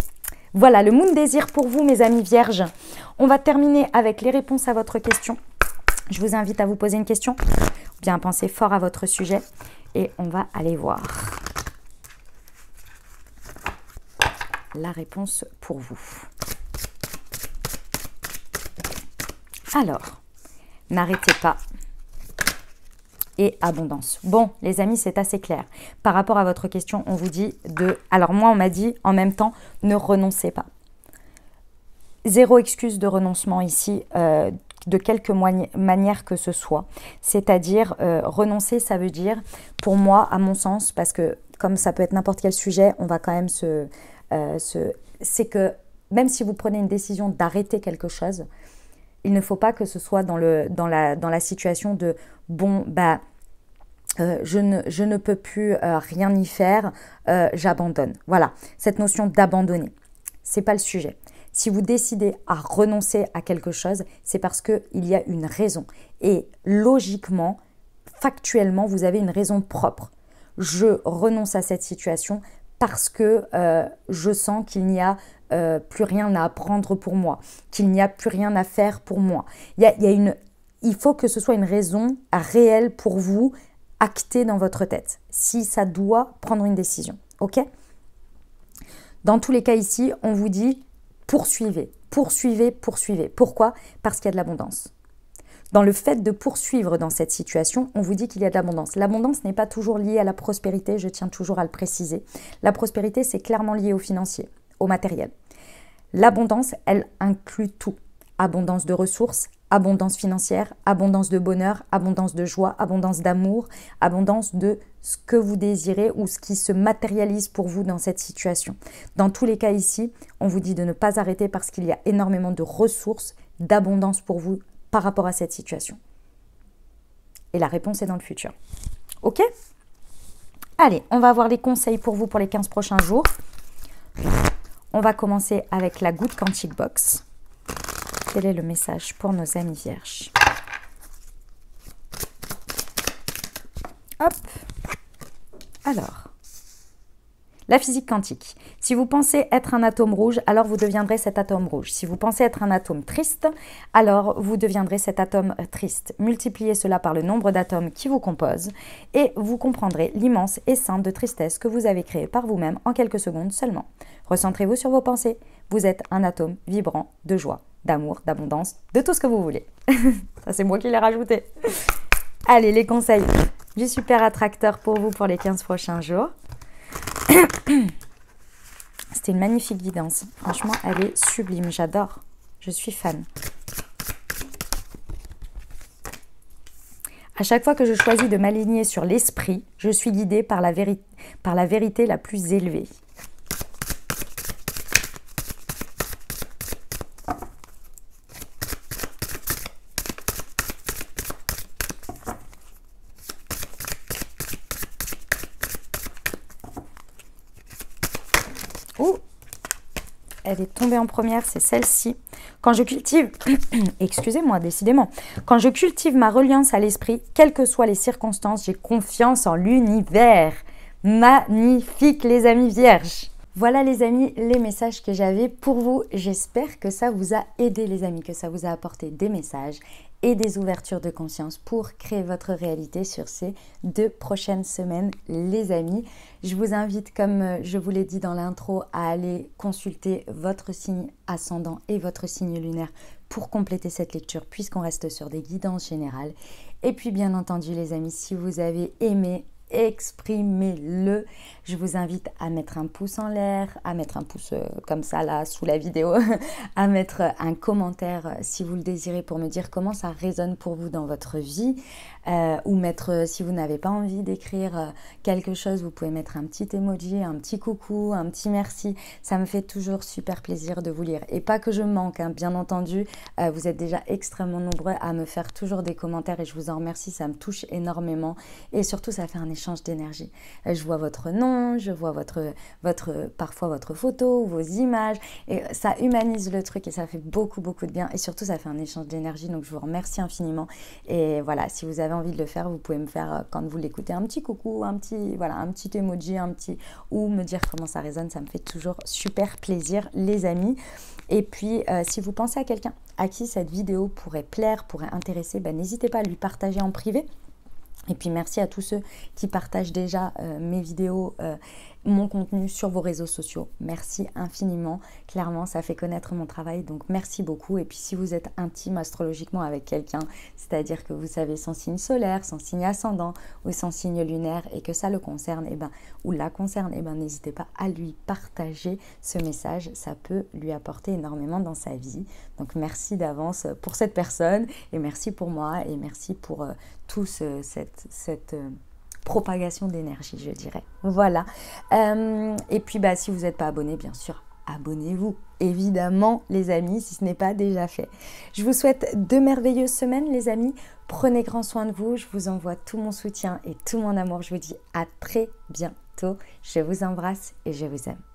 Voilà, le Moon Désir pour vous, mes amis vierges. On va terminer avec les réponses à votre question. Je vous invite à vous poser une question, bien penser fort à votre sujet et on va aller voir la réponse pour vous. Alors, n'arrêtez pas et abondance. Bon, les amis, c'est assez clair. Par rapport à votre question, on vous dit de... Alors moi, on m'a dit en même temps, ne renoncez pas. Zéro excuse de renoncement ici, de quelque manière que ce soit. C'est-à-dire, renoncer, ça veut dire, pour moi, à mon sens, parce que comme ça peut être n'importe quel sujet, on va quand même c'est que même si vous prenez une décision d'arrêter quelque chose, il ne faut pas que ce soit dans la situation de « bon, bah, je ne peux plus rien y faire, j'abandonne ». Voilà, cette notion d'abandonner, ce n'est pas le sujet. Si vous décidez à renoncer à quelque chose, c'est parce qu'il y a une raison. Et logiquement, factuellement, vous avez une raison propre. Je renonce à cette situation parce que je sens qu'il n'y a plus rien à apprendre pour moi, qu'il n'y a plus rien à faire pour moi. Il faut que ce soit une raison réelle pour vous, actée dans votre tête, si ça doit prendre une décision. Ok ? Dans tous les cas ici, on vous dit poursuivez, poursuivez, poursuivez. Pourquoi ? Parce qu'il y a de l'abondance. Dans le fait de poursuivre dans cette situation, on vous dit qu'il y a de l'abondance. L'abondance n'est pas toujours liée à la prospérité, je tiens toujours à le préciser. La prospérité, c'est clairement lié au financier, au matériel. L'abondance, elle inclut tout. Abondance de ressources, abondance financière, abondance de bonheur, abondance de joie, abondance d'amour, abondance de ce que vous désirez ou ce qui se matérialise pour vous dans cette situation. Dans tous les cas ici, on vous dit de ne pas arrêter parce qu'il y a énormément de ressources, d'abondance pour vous par rapport à cette situation. Et la réponse est dans le futur. Ok ? Allez, on va voir les conseils pour vous pour les 15 prochains jours. On va commencer avec la Good Quantic Box. Quel est le message pour nos amis vierges? Hop. Alors, La physique quantique. Si vous pensez être un atome rouge, alors vous deviendrez cet atome rouge. Si vous pensez être un atome triste, alors vous deviendrez cet atome triste. Multipliez cela par le nombre d'atomes qui vous composent et vous comprendrez l'immense essaim de tristesse que vous avez créé par vous-même en quelques secondes seulement. Recentrez-vous sur vos pensées. Vous êtes un atome vibrant de joie, d'amour, d'abondance, de tout ce que vous voulez. Ça, c'est moi qui l'ai rajouté. Allez, les conseils du super attracteur pour vous pour les 15 prochains jours. C'était une magnifique guidance. Franchement, elle est sublime. J'adore. Je suis fan. À chaque fois que je choisis de m'aligner sur l'esprit, je suis guidée par la vérité la plus élevée. Ouh, elle est tombée en première, c'est celle-ci. Quand je cultive, excusez-moi, décidément, quand je cultive ma reliance à l'esprit, quelles que soient les circonstances, j'ai confiance en l'univers. Magnifique, les amis vierges. Voilà les amis, les messages que j'avais pour vous. J'espère que ça vous a aidé les amis, que ça vous a apporté des messages et des ouvertures de conscience pour créer votre réalité sur ces 2 prochaines semaines les amis. Je vous invite, comme je vous l'ai dit dans l'intro, à aller consulter votre signe ascendant et votre signe lunaire pour compléter cette lecture puisqu'on reste sur des guidances générales. Et puis bien entendu les amis, si vous avez aimé, exprimez-le. Je vous invite à mettre un pouce en l'air, à mettre un pouce comme ça là sous la vidéo, à mettre un commentaire si vous le désirez pour me dire comment ça résonne pour vous dans votre vie, ou mettre, si vous n'avez pas envie d'écrire quelque chose, vous pouvez mettre un petit emoji, un petit coucou, un petit merci. Ça me fait toujours super plaisir de vous lire. Et pas que je manque, hein, bien entendu, vous êtes déjà extrêmement nombreux à me faire toujours des commentaires et je vous en remercie, ça me touche énormément. Et surtout, ça fait un échange d'énergie. Je vois votre nom, je vois parfois votre photo, vos images, et ça humanise le truc et ça fait beaucoup de bien. Et surtout, ça fait un échange d'énergie, donc je vous remercie infiniment. Et voilà, si vous avez envie de le faire, vous pouvez me faire, quand vous l'écoutez, un petit coucou, un petit emoji, ou me dire comment ça résonne, ça me fait toujours super plaisir, les amis. Et puis, si vous pensez à quelqu'un à qui cette vidéo pourrait plaire, pourrait intéresser, n'hésitez pas à lui partager en privé. Et puis merci à tous ceux qui partagent déjà mes vidéos, mon contenu sur vos réseaux sociaux. Merci infiniment. Clairement, ça fait connaître mon travail, donc merci beaucoup. Et puis si vous êtes intime astrologiquement avec quelqu'un, c'est-à-dire que vous savez son signe solaire, son signe ascendant ou son signe lunaire et que ça le concerne, ou la concerne, n'hésitez pas à lui partager ce message. Ça peut lui apporter énormément dans sa vie. Donc merci d'avance pour cette personne et merci pour moi et merci pour cette propagation d'énergie, je dirais. Voilà. Et puis, si vous n'êtes pas abonné, bien sûr, abonnez-vous. Évidemment, les amis, si ce n'est pas déjà fait. Je vous souhaite de merveilleuses semaines, les amis. Prenez grand soin de vous. Je vous envoie tout mon soutien et tout mon amour. Je vous dis à très bientôt. Je vous embrasse et je vous aime.